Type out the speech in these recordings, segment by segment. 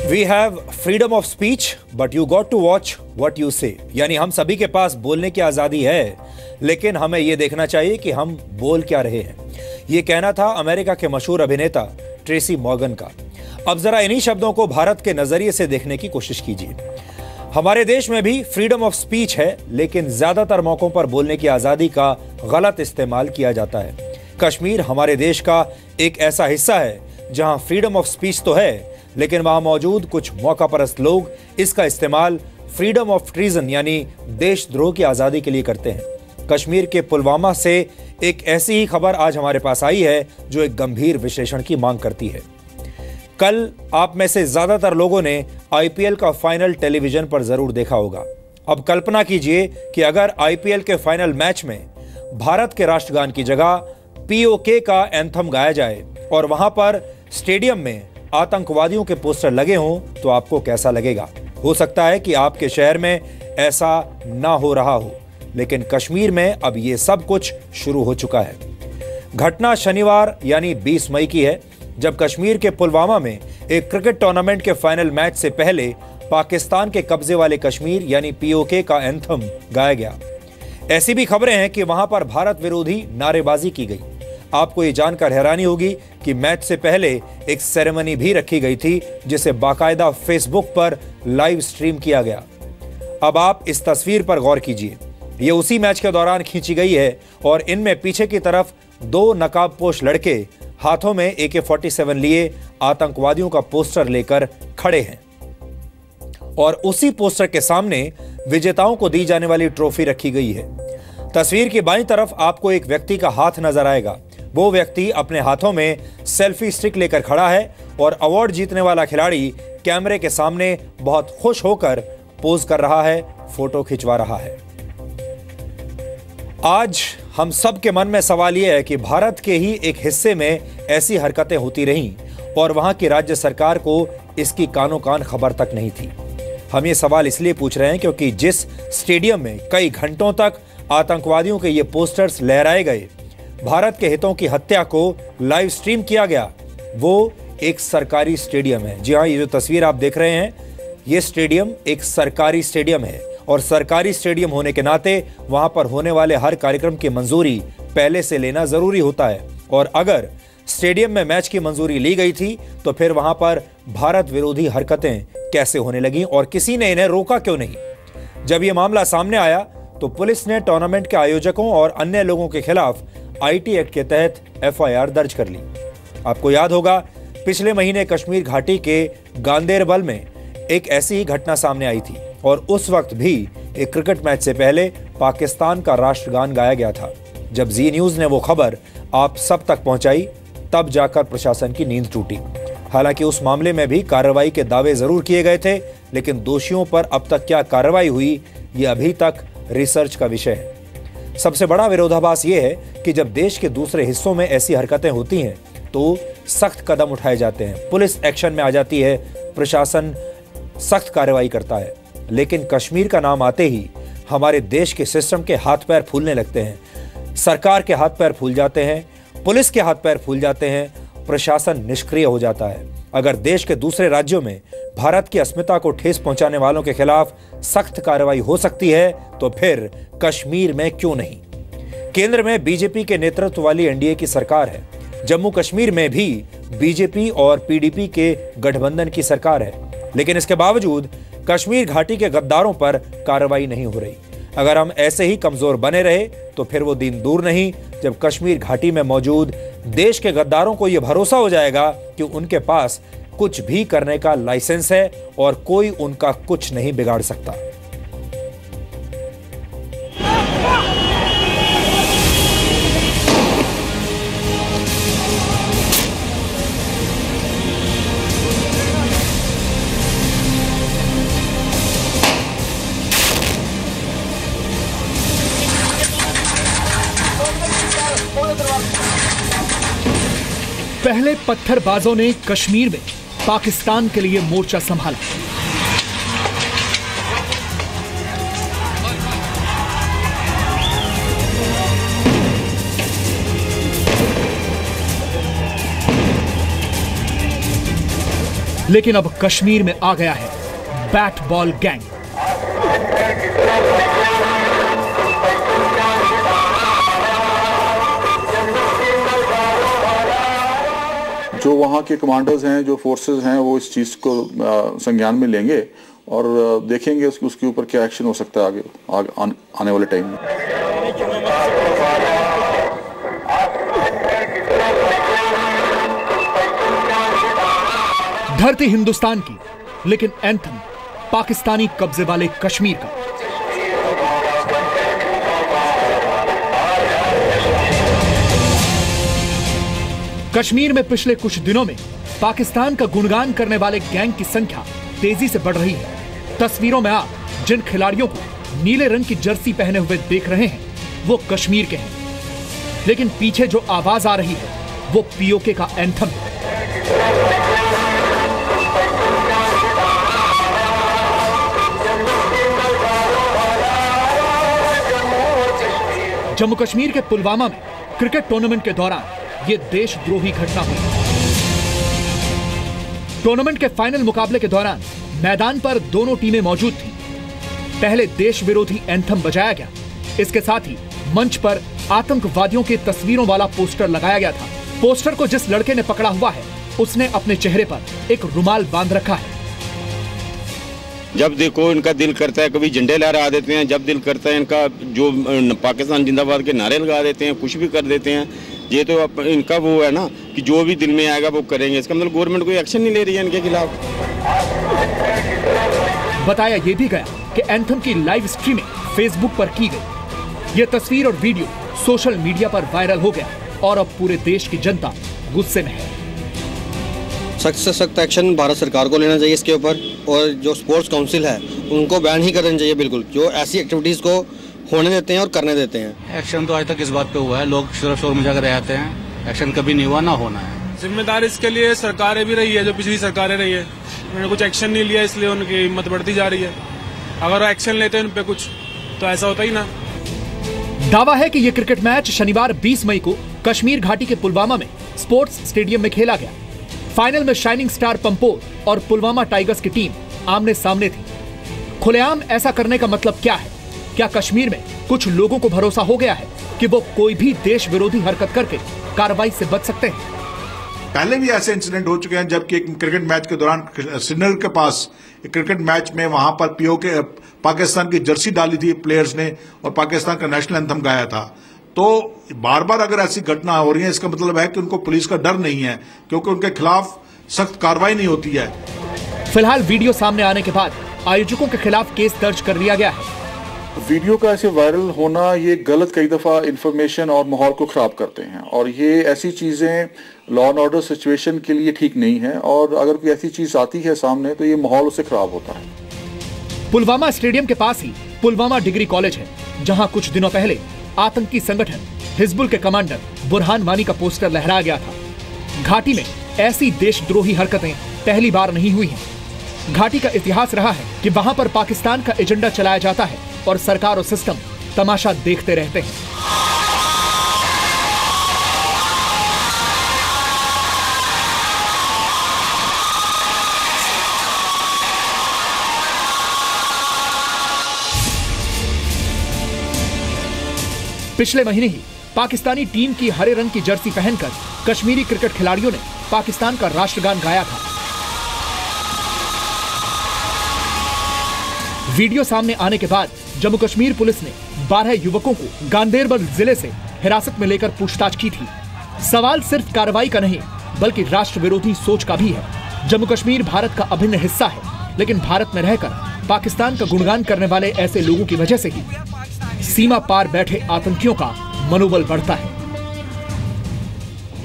We have freedom of speech but you got to watch what you say. यानी हम सभी के पास बोलने की आजादी है, लेकिन हमें यह देखना चाहिए कि हम बोल क्या रहे हैं। यह कहना था अमेरिका के मशहूर अभिनेता ट्रेसी मॉर्गन का। अब जरा इन्हीं शब्दों को भारत के नजरिए से देखने की कोशिश कीजिए। हमारे देश में भी फ्रीडम ऑफ स्पीच है, लेकिन ज्यादातर मौकों पर बोलने की आजादी का गलत इस्तेमाल किया जाता है। कश्मीर हमारे देश का एक ऐसा हिस्सा है जहां फ्रीडम ऑफ स्पीच तो है, लेकिन वहां मौजूद कुछ मौकापरस्त लोग इसका इस्तेमाल फ्रीडम ऑफ ट्रीजन यानी देशद्रोह की आजादी के लिए करते हैं। कश्मीर के पुलवामा से एक ऐसी ही खबर आज हमारे पास आई है जो एक गंभीर विश्लेषण की मांग करती है। कल आप में से ज्यादातर लोगों ने आईपीएल का फाइनल टेलीविजन पर जरूर देखा होगा। अब कल्पना कीजिए कि अगर आईपीएल के फाइनल मैच में भारत के राष्ट्रगान की जगह पीओके का एंथम गाया जाए और वहां पर स्टेडियम में आतंकवादियों के पोस्टर लगे हों तो आपको कैसा लगेगा। हो सकता है कि आपके शहर में ऐसा ना हो रहा हो, लेकिन कश्मीर में अब ये सब कुछ शुरू हो चुका है। घटना शनिवार यानी 20 मई की है, जब कश्मीर के पुलवामा में एक क्रिकेट टूर्नामेंट के फाइनल मैच से पहले पाकिस्तान के कब्जे वाले कश्मीर यानी पीओके का एंथम गाया गया। ऐसी भी खबरें हैं कि वहां पर भारत विरोधी नारेबाजी की गई। आपको ये जानकर हैरानी होगी कि मैच से पहले एक सेरेमनी भी रखी गई थी, जिसे बाकायदा फेसबुक पर लाइव स्ट्रीम किया गया। अब आप इस तस्वीर पर गौर कीजिए। ये उसी मैच के दौरान खींची गई है और इनमें पीछे की तरफ दो नकाबपोश लड़के हाथों में AK-47 लिए आतंकवादियों का पोस्टर लेकर खड़े हैं और उसी पोस्टर के सामने विजेताओं को दी जाने वाली ट्रॉफी रखी गई है। तस्वीर की बाईं तरफ आपको एक व्यक्ति का हाथ नजर आएगा। वो व्यक्ति अपने हाथों में सेल्फी स्टिक लेकर खड़ा है और अवार्ड जीतने वाला खिलाड़ी कैमरे के सामने बहुत खुश होकर पोज कर रहा है, फोटो खिंचवा रहा है। आज हम सब के मन में सवाल यह है कि भारत के ही एक हिस्से में ऐसी हरकतें होती रहीं और वहां की राज्य सरकार को इसकी कानो कान खबर तक नहीं थी। हम ये सवाल इसलिए पूछ रहे हैं क्योंकि जिस स्टेडियम में कई घंटों तक आतंकवादियों के ये पोस्टर्स लहराए गए, भारत के हितों की हत्या को लाइव स्ट्रीम किया गया, वो एक सरकारी स्टेडियम है। जी हाँ, ये जो तस्वीर आप देख रहे हैं, ये स्टेडियम एक सरकारी स्टेडियम है और सरकारी स्टेडियम होने के नाते वहां पर होने वाले हर कार्यक्रम की मंजूरी पहले से लेना जरूरी होता है। और अगर स्टेडियम में मैच की मंजूरी ली गई थी तो फिर वहां पर भारत विरोधी हरकतें कैसे होने लगी और किसी ने इन्हें रोका क्यों नहीं? जब यह मामला सामने आया तो पुलिस ने टूर्नामेंट के आयोजकों और अन्य लोगों के खिलाफ IT एक्ट के तहत FIR दर्ज कर ली। आपको याद होगा, पिछले महीने कश्मीर घाटी के गांदेरबल में एक ऐसी ही घटना सामने आई थी और उस वक्त भी एक क्रिकेट मैच से पहले पाकिस्तान का राष्ट्रगान गाया गया था। जब जी न्यूज ने वो खबर आप सब तक पहुंचाई, तब जाकर प्रशासन की नींद टूटी। हालांकि उस मामले में भी कार्रवाई के दावे जरूर किए गए थे, लेकिन दोषियों पर अब तक क्या कार्रवाई हुई, ये अभी तक रिसर्च का विषय है। सबसे बड़ा विरोधाभास यह है कि जब देश के दूसरे हिस्सों में ऐसी हरकतें होती हैं तो सख्त कदम उठाए जाते हैं, पुलिस एक्शन में आ जाती है, प्रशासन सख्त कार्रवाई करता है। लेकिन कश्मीर का नाम आते ही हमारे देश के सिस्टम के हाथ पैर फूलने लगते हैं, सरकार के हाथ पैर फूल जाते हैं, पुलिस के हाथ पैर फूल जाते हैं, प्रशासन निष्क्रिय हो जाता है। अगर देश के दूसरे राज्यों में भारत की अस्मिता को ठेस पहुंचाने वालों के खिलाफ सख्त कार्रवाई हो सकती है तो फिर कश्मीर में क्यों नहीं? केंद्र में बीजेपी के नेतृत्व वाली एनडीए की सरकार है, जम्मू कश्मीर में भी बीजेपी और PDP के गठबंधन की सरकार है, लेकिन इसके बावजूद कश्मीर घाटी के गद्दारों पर कार्रवाई नहीं हो रही। अगर हम ऐसे ही कमजोर बने रहे तो फिर वो दिन दूर नहीं जब कश्मीर घाटी में मौजूद देश के गद्दारों को यह भरोसा हो जाएगा कि उनके पास कुछ भी करने का लाइसेंस है और कोई उनका कुछ नहीं बिगाड़ सकता। पहले पत्थरबाजों ने कश्मीर में पाकिस्तान के लिए मोर्चा संभाला। लेकिन अब कश्मीर में आ गया है बैट बॉल गैंग। जो वहाँ के कमांडर्स हैं, जो फोर्सेस हैं, वो इस चीज़ को संज्ञान में लेंगे और देखेंगे उसके ऊपर क्या एक्शन हो सकता है आने वाले टाइम में। धरती हिंदुस्तान की, लेकिन एंथम पाकिस्तानी कब्जे वाले कश्मीर का। कश्मीर में पिछले कुछ दिनों में पाकिस्तान का गुणगान करने वाले गैंग की संख्या तेजी से बढ़ रही है। तस्वीरों में आप जिन खिलाड़ियों को नीले रंग की जर्सी पहने हुए देख रहे हैं वो कश्मीर के हैं, लेकिन पीछे जो आवाज आ रही है वो पीओके का एंथम है। जम्मू कश्मीर के पुलवामा में क्रिकेट टूर्नामेंट के दौरान ये देशद्रोही घटना हुई। टूर्नामेंट के फाइनल मुकाबले के दौरान मैदान पर दोनों टीमें मौजूद थीं। पहले देश विरोधी एंथम बजाया गया। इसके साथ ही मंच पर आतंकवादियों की तस्वीरों वाला पोस्टर लगाया गया था। पोस्टर को जिस लड़के ने पकड़ा हुआ है उसने अपने चेहरे पर एक रुमाल बांध रखा है। जब देखो इनका दिल करता है कभी झंडे लहरा देते हैं, जब दिल करता है इनका जो पाकिस्तान जिंदाबाद के नारे लगा देते हैं, कुछ भी कर देते हैं। ये तो इनका वो है ना कि जो भी दिल में आएगा वो करेंगे। इसका मतलब गवर्नमेंट कोई एक्शन नहीं ले रही है इनके खिलाफ। बताया ये भी गया कि एंथम की लाइव स्ट्रीमिंग फेसबुक पर की गई। ये तस्वीर और वीडियो सोशल मीडिया पर वायरल हो गया और अब पूरे देश की जनता गुस्से में है। सख्त से सख्त एक्शन भारत सरकार को लेना चाहिए इसके ऊपर, और जो स्पोर्ट्स काउंसिल है उनको बैन ही करना चाहिए बिल्कुल, जो ऐसी एक्टिविटीज को होने देते हैं और करने देते हैं। एक्शन तो आज तक इस बात पे हुआ है, लोग सिर्फ शोर मचा कर रह जाते हैं, एक्शन कभी नहीं हुआ, ना होना है। जिम्मेदार इसके लिए सरकारें भी रही है, जो पिछली सरकारें रही है, उन्होंने कुछ एक्शन नहीं लिया, इसलिए उनकी हिम्मत बढ़ती जा रही है। अगर वो एक्शन लेते हैं उन पे कुछ तो ऐसा होता ही ना। दावा है कि ये क्रिकेट मैच शनिवार 20 मई को कश्मीर घाटी के पुलवामा में स्पोर्ट्स स्टेडियम में खेला गया। फाइनल में शाइनिंग स्टार पंपोर और पुलवामा टाइगर्स की टीम आमने सामने थी। खुलेआम ऐसा करने का मतलब क्या है? क्या कश्मीर में कुछ लोगों को भरोसा हो गया है कि वो कोई भी देश विरोधी हरकत करके कार्रवाई से बच सकते हैं? पहले भी ऐसे इंसिडेंट हो चुके हैं, जबकि एक क्रिकेट मैच के दौरान श्रीनगर के पास एक क्रिकेट मैच में वहां पर पीओके पाकिस्तान की जर्सी डाली थी प्लेयर्स ने और पाकिस्तान का नेशनल एंथम गाया था। तो बार बार अगर ऐसी घटना हो रही है, इसका मतलब है कि उनको पुलिस का डर नहीं है, क्योंकि उनके खिलाफ सख्त कार्रवाई नहीं होती है। फिलहाल वीडियो सामने आने के बाद आयोजकों के खिलाफ केस दर्ज कर लिया गया है। वीडियो का ऐसे वायरल होना ये गलत कई दफ़ा इंफॉर्मेशन और माहौल को ख़राब करते हैं, और ये ऐसी चीज़ें लॉ एंड ऑर्डर सिचुएशन के लिए ठीक नहीं है, और अगर कोई ऐसी चीज़ आती है सामने तो ये माहौल उससे ख़राब होता है। पुलवामा स्टेडियम के पास ही पुलवामा डिग्री कॉलेज है, जहां कुछ दिनों पहले आतंकी संगठन हिजबुल के कमांडर बुरहान वानी का पोस्टर लहराया गया था। घाटी में ऐसी देशद्रोही हरकतें पहली बार नहीं हुई हैं। घाटी का इतिहास रहा है कि वहां पर पाकिस्तान का एजेंडा चलाया जाता है और सरकार और सिस्टम तमाशा देखते रहते हैं। पिछले महीने ही पाकिस्तानी टीम की हरे रंग की जर्सी पहनकर कश्मीरी क्रिकेट खिलाड़ियों ने पाकिस्तान का राष्ट्रगान गाया था। वीडियो सामने आने के बाद जम्मू कश्मीर पुलिस ने 12 युवकों को गांदेरबल जिले से हिरासत में लेकर पूछताछ की थी। सवाल सिर्फ कार्रवाई का नहीं बल्कि राष्ट्र विरोधी सोच का भी है। जम्मू कश्मीर भारत का अभिन्न हिस्सा है, लेकिन भारत में रहकर पाकिस्तान का गुणगान करने वाले ऐसे लोगों की वजह से ही सीमा पार बैठे आतंकियों का मनोबल बढ़ता है।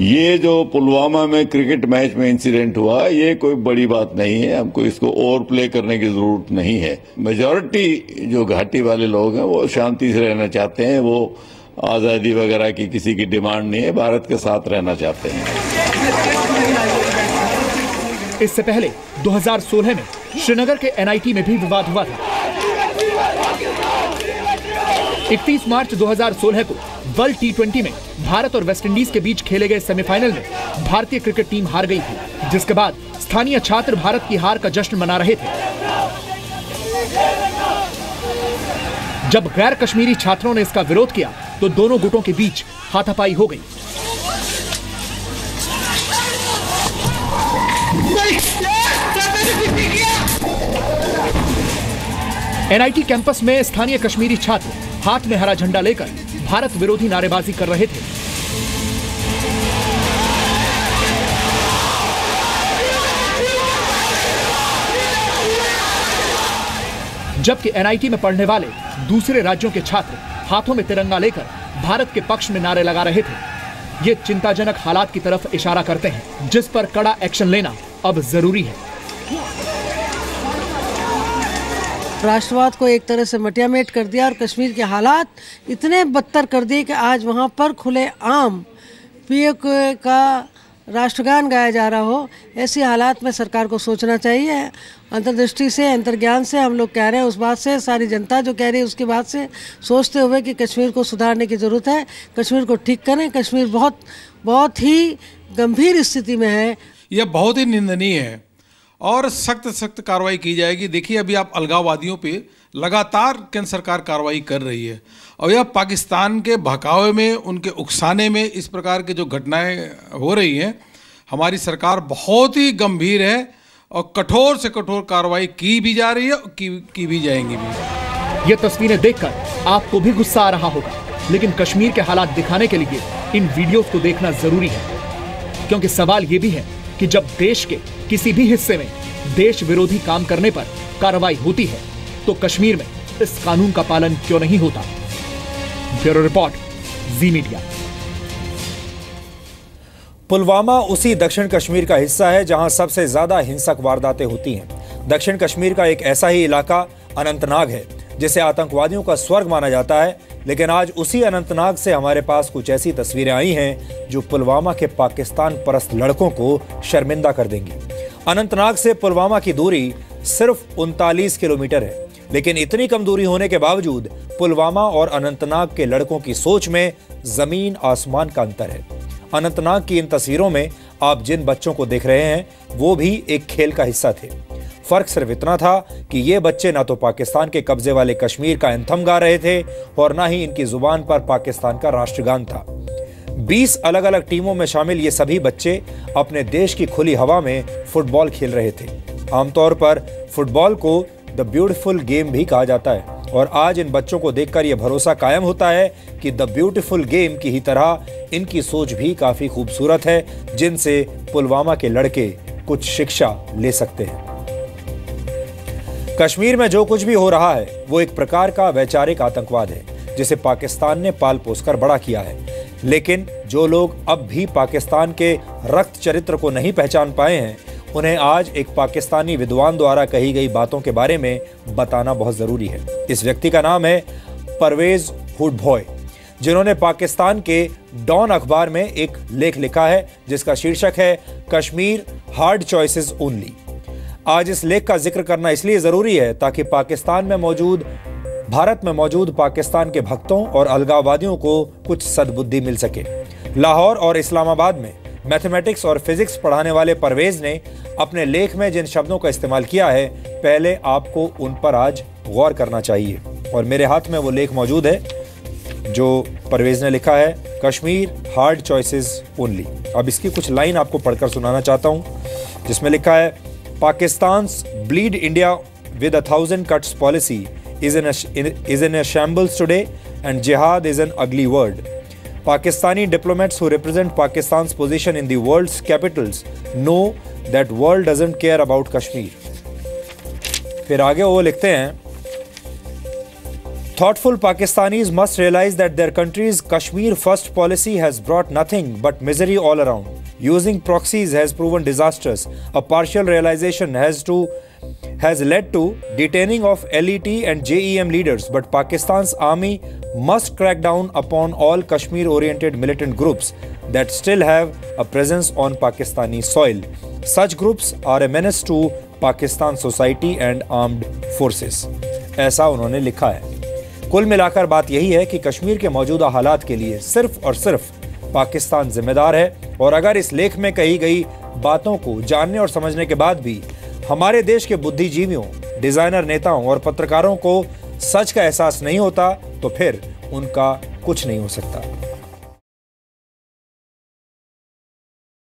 ये जो पुलवामा में क्रिकेट मैच में इंसिडेंट हुआ, ये कोई बड़ी बात नहीं है। हमको इसको ओवर प्ले करने की जरूरत नहीं है। मेजॉरिटी जो घाटी वाले लोग हैं वो शांति से रहना चाहते हैं, वो आजादी वगैरह की किसी की डिमांड नहीं है, भारत के साथ रहना चाहते हैं। इससे पहले 2016 में श्रीनगर के एनआईटी में भी विवाद हुआ था। 31 मार्च 2016 को वर्ल्ड T20 में भारत और वेस्टइंडीज के बीच खेले गए सेमीफाइनल में भारतीय क्रिकेट टीम हार गई थी, जिसके बाद स्थानीय छात्र भारत की हार का जश्न मना रहे थे। जब गैर कश्मीरी छात्रों ने इसका विरोध किया तो दोनों गुटों के बीच हाथापाई हो गई। NIT कैंपस में स्थानीय कश्मीरी छात्र हाथ में हरा झंडा लेकर भारत विरोधी नारेबाजी कर रहे थे। जबकि NIT में पढ़ने वाले दूसरे राज्यों के छात्र हाथों में तिरंगा लेकर भारत के पक्ष में नारे लगा रहे थे। ये चिंताजनक हालात की तरफ इशारा करते हैं, जिस पर कड़ा एक्शन लेना अब जरूरी है। राष्ट्रवाद को एक तरह से मटियामेट कर दिया और कश्मीर के हालात इतने बदतर कर दिए कि आज वहाँ पर खुले आम POK का राष्ट्रगान गाया जा रहा हो। ऐसी हालात में सरकार को सोचना चाहिए। अंतर्दृष्टि से, अंतर्ज्ञान से हम लोग कह रहे हैं, उस बात से सारी जनता जो कह रही है उसकी बात से सोचते हुए कि कश्मीर को सुधारने की ज़रूरत है, कश्मीर को ठीक करें। कश्मीर बहुत ही गंभीर स्थिति में है। यह बहुत ही निंदनीय है और सख्त कार्रवाई की जाएगी। देखिए, अभी आप अलगाववादियों पे लगातार केंद्र सरकार कार्रवाई कर रही है और यह पाकिस्तान के बहकावे में, उनके उकसाने में इस प्रकार की जो घटनाएं हो रही हैं, हमारी सरकार बहुत ही गंभीर है और कठोर से कठोर कार्रवाई की भी जा रही है और की भी जाएंगी भी। ये तस्वीरें देखकर आपको भी गुस्सा आ रहा होगा, लेकिन कश्मीर के हालात दिखाने के लिए इन वीडियोस को देखना जरूरी है, क्योंकि सवाल ये भी है कि जब देश के किसी भी हिस्से में देश विरोधी काम करने पर कार्रवाई होती है तो कश्मीर में इस कानून का पालन क्यों नहीं होता। ब्यूरो रिपोर्ट, जी मीडिया। पुलवामा उसी दक्षिण कश्मीर का हिस्सा है जहां सबसे ज्यादा हिंसक वारदातें होती हैं। दक्षिण कश्मीर का एक ऐसा ही इलाका अनंतनाग है जिसे आतंकवादियों का स्वर्ग माना जाता है, लेकिन आज उसी अनंतनाग से हमारे पास कुछ ऐसी तस्वीरें आई हैं जो पुलवामा के पाकिस्तान परस्त लड़कों को शर्मिंदा कर देंगी। अनंतनाग से पुलवामा की दूरी सिर्फ 39 किलोमीटर है, लेकिन इतनी कम दूरी होने के बावजूद पुलवामा और अनंतनाग के लड़कों की सोच में जमीन आसमान का अंतर है। अनंतनाग की इन तस्वीरों में आप जिन बच्चों को देख रहे हैं वो भी एक खेल का हिस्सा थे। फर्क सिर्फ इतना था कि ये बच्चे ना तो पाकिस्तान के कब्जे वाले कश्मीर का एंथम गा रहे थे और ना ही इनकी जुबान पर पाकिस्तान का राष्ट्रगान था। 20 अलग अलग टीमों में शामिल ये सभी बच्चे अपने देश की खुली हवा में फुटबॉल खेल रहे थे। आमतौर पर फुटबॉल को द ब्यूटीफुल गेम भी कहा जाता है और आज इन बच्चों को देखकर यह भरोसा कायम होता है कि द ब्यूटीफुल गेम की ही तरह इनकी सोच भी काफी खूबसूरत है, जिनसे पुलवामा के लड़के कुछ शिक्षा ले सकते हैं। कश्मीर में जो कुछ भी हो रहा है वो एक प्रकार का वैचारिक आतंकवाद है जिसे पाकिस्तान ने पाल पोसकर बड़ा किया है, लेकिन जो लोग अब भी पाकिस्तान के रक्त चरित्र को नहीं पहचान पाए हैं उन्हें आज एक पाकिस्तानी विद्वान द्वारा कही गई बातों के बारे में बताना बहुत जरूरी है। इस व्यक्ति का नाम है परवेज हुडभॉय, जिन्होंने पाकिस्तान के डॉन अखबार में एक लेख लिखा है जिसका शीर्षक है कश्मीर हार्ड चॉइसेस ओनली। आज इस लेख का जिक्र करना इसलिए जरूरी है ताकि भारत में मौजूद पाकिस्तान के भक्तों और अलगाववादियों को कुछ सद्बुद्धि मिल सके। लाहौर और इस्लामाबाद में मैथमेटिक्स और फिजिक्स पढ़ाने वाले परवेज ने अपने लेख में जिन शब्दों का इस्तेमाल किया है, पहले आपको उन पर आज गौर करना चाहिए। और मेरे हाथ में वो लेख मौजूद है जो परवेज ने लिखा है, कश्मीर हार्ड चॉइसेस ओनली। अब इसकी कुछ लाइन आपको पढ़कर सुनाना चाहता हूँ, जिसमें लिखा है, पाकिस्तान's bleed India with 1,000 cuts policy is in a shambles today, and jihad is an ugly word. Pakistani diplomats who represent Pakistan's position in the world's capitals know that world doesn't care about Kashmir. फिर आगे वो लिखते हैं, thoughtful Pakistanis must realize that their country's Kashmir first policy has brought nothing but misery all around. Using proxies has proven disastrous. A partial realization has led to detaining of LET and JEM leaders, but Pakistan's army must crack down upon all Kashmir-oriented militant groups that still have a presence on Pakistani soil. Such groups are a menace to Pakistan society and armed forces. ऐसा उन्होंने लिखा है। कुल मिलाकर बात यही है कि कश्मीर के मौजूदा हालात के लिए सिर्फ और सिर्फ पाकिस्तान जिम्मेदार है। और अगर इस लेख में कही गई बातों को जानने और समझने के बाद भी हमारे देश के बुद्धिजीवियों, डिजाइनर, नेताओं और पत्रकारों को सच का एहसास नहीं होता तो फिर उनका कुछ नहीं हो सकता।